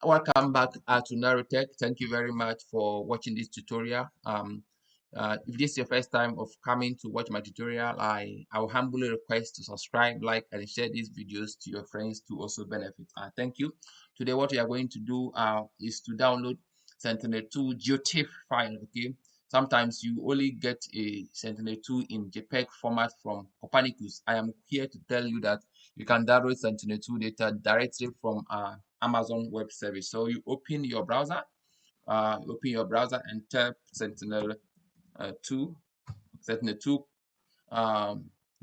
Welcome back to NarrowTech. Thank you very much for watching this tutorial. If this is your first time of coming to watch my tutorial, I will humbly request to subscribe, like, and share these videos to your friends to also benefit. Thank you. Today, what we are going to do is to download Sentinel-2 GeoTIFF file. Okay. Sometimes you only get a Sentinel-2 in JPEG format from Copernicus. I am here to tell you that you can download Sentinel-2 data directly from Amazon Web Service. So you open your browser, and type Sentinel-2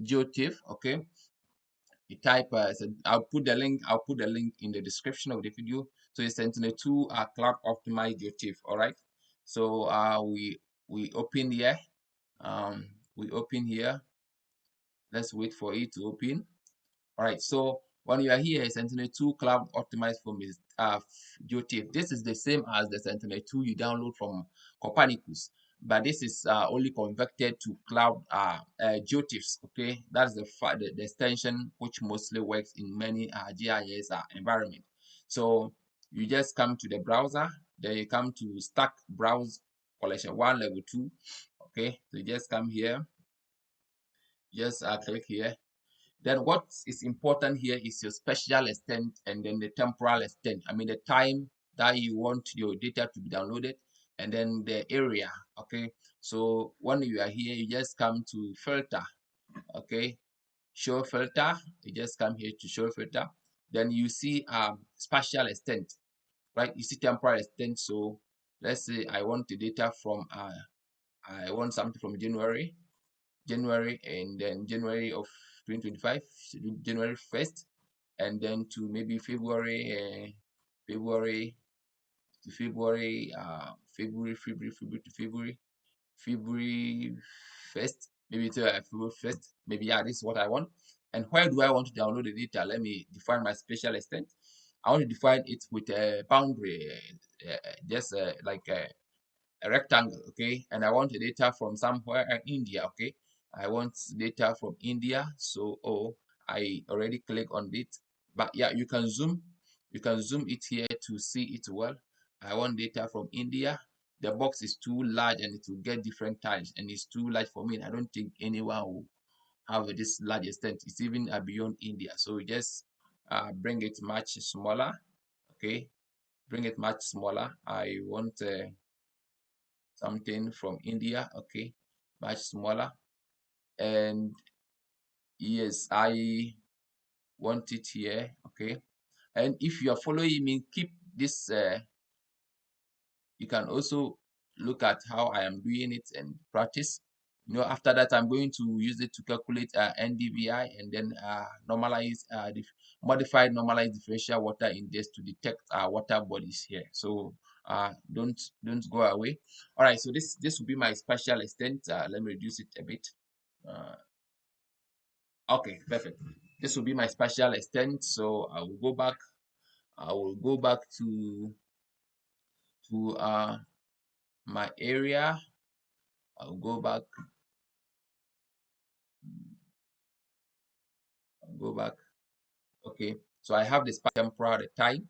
GeoTIFF. Okay, you type. I'll put the link in the description of the video. So it's Sentinel-2 cloud optimized GeoTIFF. All right. So we open here. We open here. Let's wait for it to open. All right, so when you are here, Sentinel-2 Cloud Optimized for GeoTIFF. This is the same as the Sentinel-2 you download from Copernicus, but this is only converted to cloud GeoTIFFs. Okay, that's the extension which mostly works in many GIS environment. So you just come to the browser, then you come to Stack Browse Collection 1 Level 2. Okay, so you just come here, just click here. Then what is important here is your spatial extent and then the temporal extent. I mean the time that you want your data to be downloaded and then the area. Okay. So when you are here, you just come to filter. Okay. Show filter. You just come here to show filter. Then you see spatial extent, right? You see temporal extent. So let's say I want the data from I want something from January and then January of 2025, January 1st, and then to maybe February to February 1st, maybe to February 1st, maybe yeah, this is what I want. And where do I want to download the data? Let me define my spatial extent. I want to define it with a boundary, just like a rectangle, okay, and I want the data from somewhere in India, okay. I want data from India, so I already click on it, but yeah, you can zoom it here to see it well. I want data from India. The box is too large and it will get different types, and it's too large for me. I don't think anyone will have this large extent. It's even beyond India, so just bring it much smaller, okay. Bring it much smaller. I want something from India, okay, much smaller. And yes, I want it here, okay. And if you are following me, keep this. You can also look at how I am doing it and practice. After that, I'm going to use it to calculate NDVI and then modified normalized differential water index to detect water bodies here. So don't go away. All right, so this will be my spatial extent. Let me reduce it a bit. Uh, okay, perfect. This will be my spatial extent. So I will go back. I will go back to my area. I'll go back. I'll go back. Okay, so I have the temporal, the time.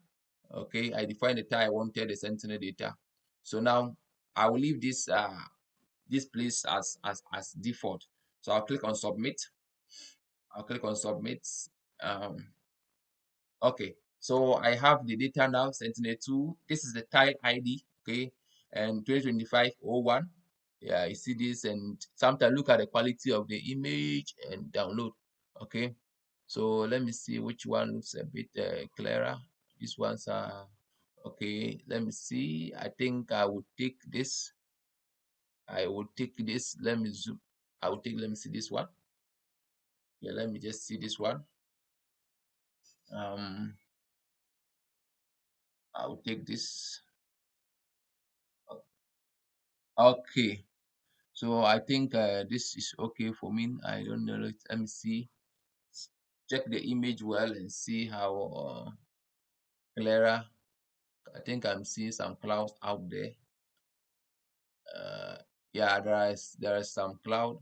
Okay, I define the time I wanted the sentinel data. So now I will leave this place as default. So I'll click on submit. I'll click on submit. Um, okay, so I have the data now, Sentinel-2. This is the type ID, okay, and 2025-01. Yeah, you see this, and sometimes look at the quality of the image and download. Okay, so let me see which one looks a bit clearer. These ones are okay. Let me see. I think I would take this. I will take this. Let me zoom. I will take. Let me see this one. Yeah, let me just see this one. Um, I will take this. Okay. So I think this is okay for me. I don't know. Let me see. Check the image well and see how clearer. I think I'm seeing some clouds out there. Uh, yeah, there is some cloud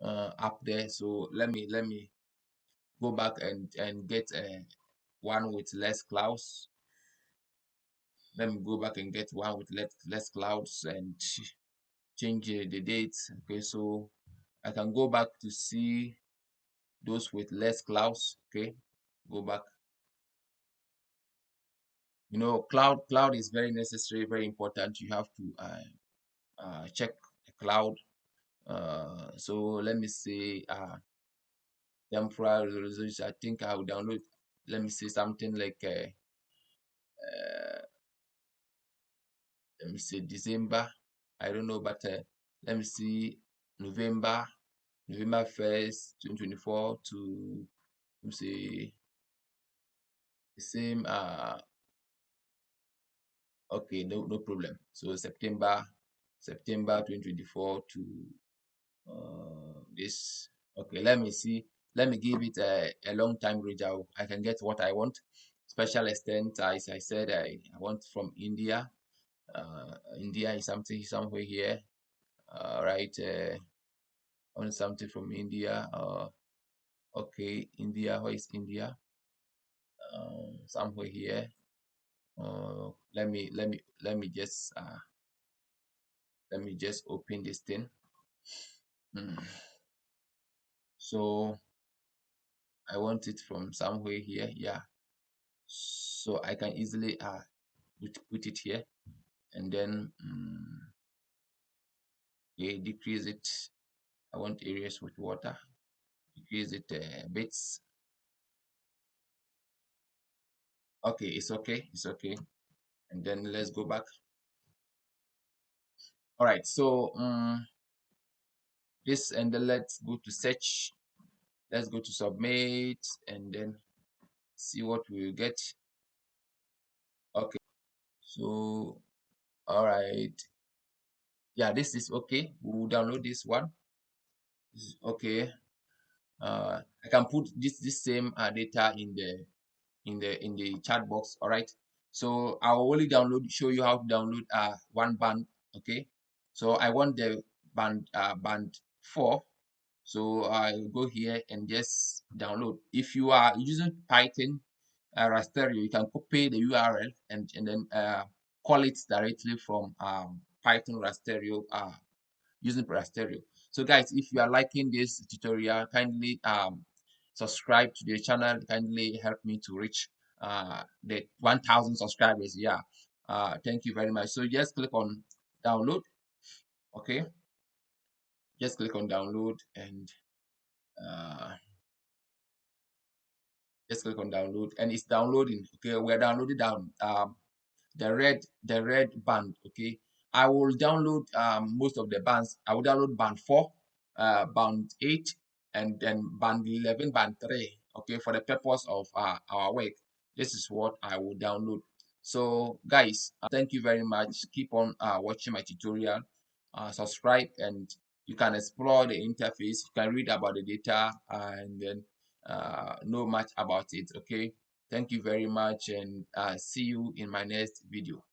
up there. So let me go back and get one with less clouds. Let me go back and get one with less clouds and change the dates. Okay, so I can go back to see those with less clouds. Okay, go back. Cloud is very necessary, very important. You have to check the cloud. So let me see temporal resolution. I think I will download. Let me see something like let me see December. I don't know, but let me see November, November 1st, 2024 to let me see the same. Okay, no problem. So September 2024 to this. Okay, let me see. Let me give it a long time range. I can get what I want. Special extent, as I said, I want from India. India is something somewhere here. Right. I want something from India. Okay, India. Where is India? Somewhere here. Let me just open this thing. So I want it from somewhere here. Yeah. So I can easily put it here, and then okay, decrease it. I want areas with water. Decrease it bits. Okay, it's okay. It's okay. And then let's go back. All right. So this, and then let's go to search. Let's go to submit, and then see what we will get. Okay. So all right. Yeah, this is okay. We'll download this one. This is okay. I can put this same data in the chat box. All right. So I'll only show you how to download one band. Okay. So I want the band 4. So I'll go here and just download. If you are using Python rasterio, you can copy the URL and then call it directly from Python rasterio using rasterio. So guys, if you are liking this tutorial, kindly subscribe to the channel. Kindly help me to reach the 1000 subscribers. Yeah. Thank you very much. So just click on download. Okay, just click on download, and uh, just click on download, and it's downloading. Okay, we're downloading down the red band. Okay, I will download most of the bands. I will download band 4, band 8, and then band 11, band 3. Okay, for the purpose of our work, this is what I will download. So guys, thank you very much. Keep on watching my tutorial. Subscribe, and you can explore the interface. You can read about the data, and then know much about it. Okay, thank you very much, and see you in my next video.